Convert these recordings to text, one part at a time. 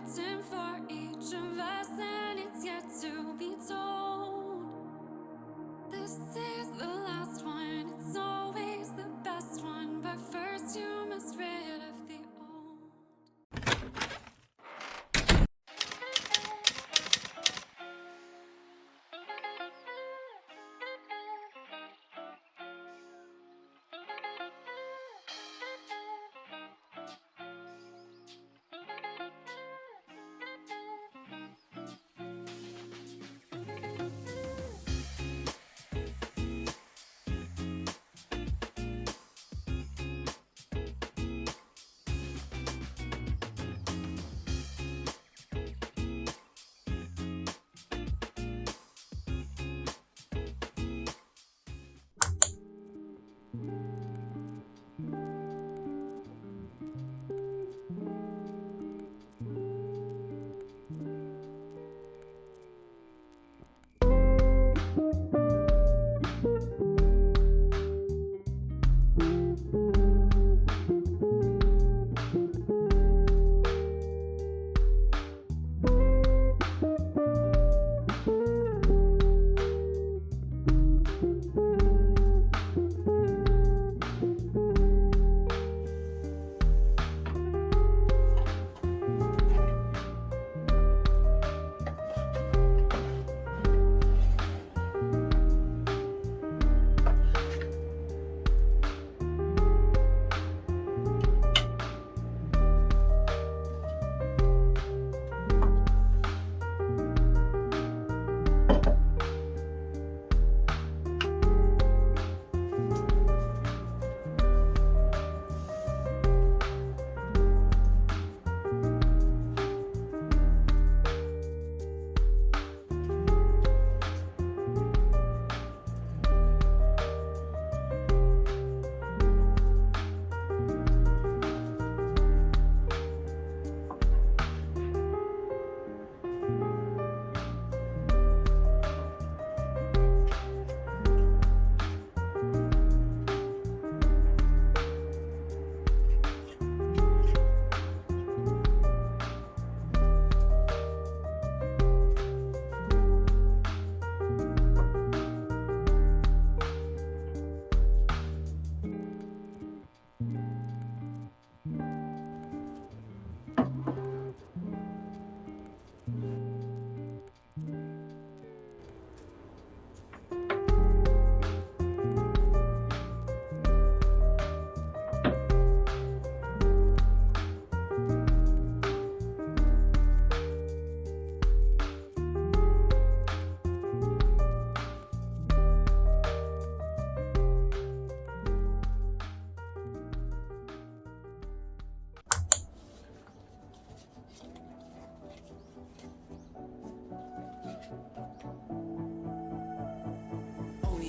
written for each of us, and it's yet to be told. This is the last one, it's always the best one, but first you must rid of the old.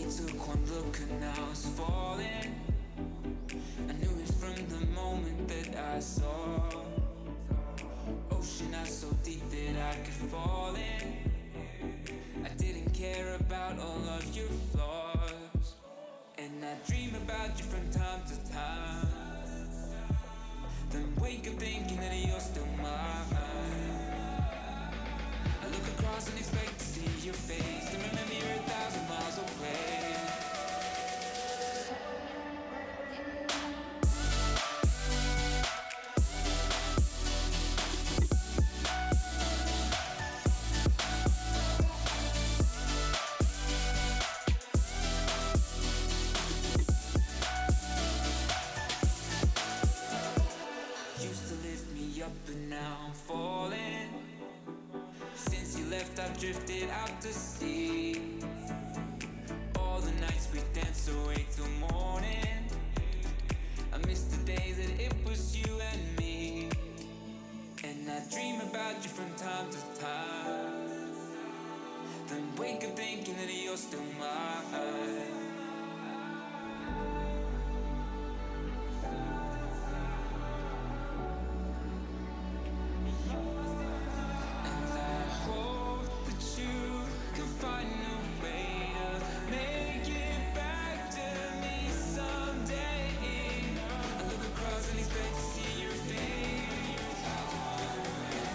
Took one look and I was falling. I knew it from the moment that I saw. Ocean out so deep that I could fall in. I didn't care about all of your flaws, and I dream about you from time to time. Then wake up thinking that you're still mine. I look across and expect to see your face, then remember you're 1,000 miles away. But now I'm falling. Since you left, I've drifted out to sea. All the nights we danced away till morning. I miss the days that it was you and me. And I dream about you from time to time. Then wake up thinking that you're still mine.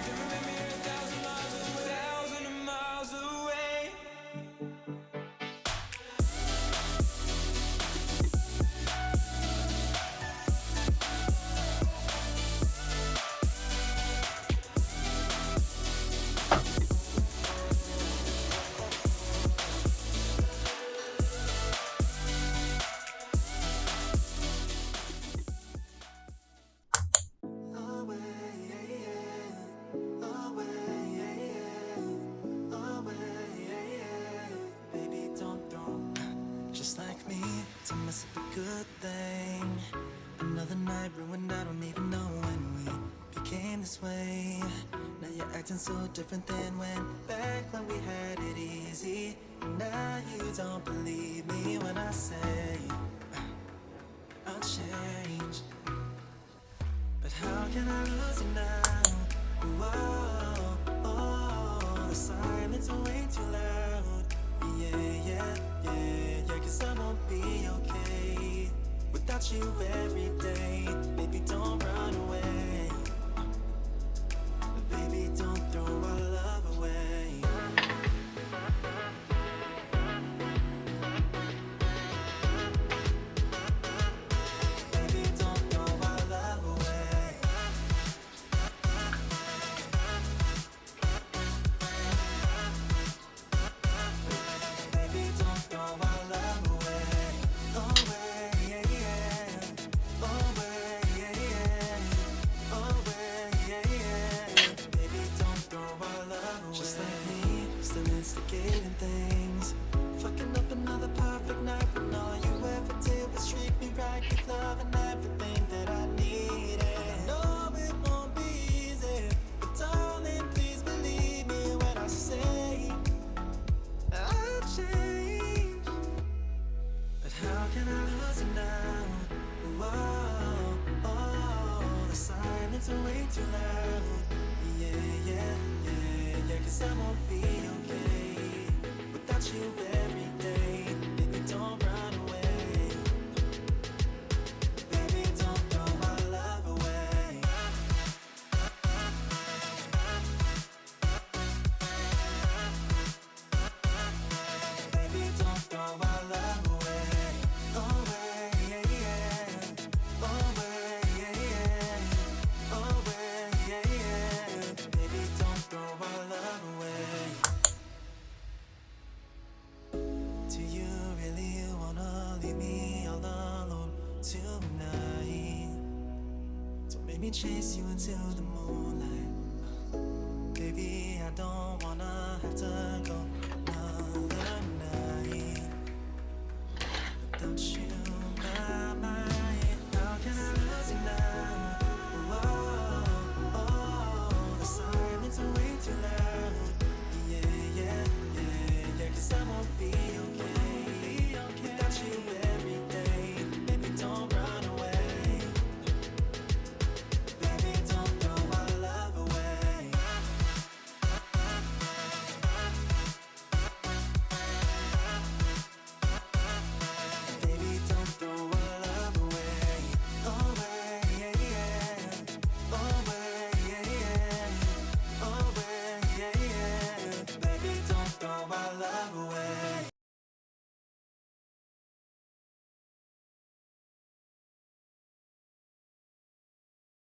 Remember must be a good thing. Another night ruined, I don't even know when we became this way. Now you're acting so different than back when we had it easy. And now you don't believe me when I say I'll change. But how can I lose you now? Whoa, oh, the silence are way too loud. Yeah, 'cause I won't be okay without you every day. Baby, don't run away. Baby, don't throw our love away. Baby, don't throw our love away. Baby, don't throw our love away. Away, yeah. Away, yeah. Away, yeah. Baby, don't throw our love away. Just like me, still instigating things. Fucking up another perfect night when all you ever did was treat me right with love and everything that I needed. I know it won't be easy, but darling, please believe me when I say I'll change. But how can I lose you now? Whoa, oh, the silence are way too loud. Yeah, 'cause I won't be okay without you every day. Baby, don't run away. Baby, don't throw my love away. Baby, don't throw our love away. Away, yeah. Away, yeah. Away, yeah. Baby, don't throw our love away. Do you really wanna leave me all alone tonight? Don't make me chase you into the moonlight. Baby, I don't wanna have to go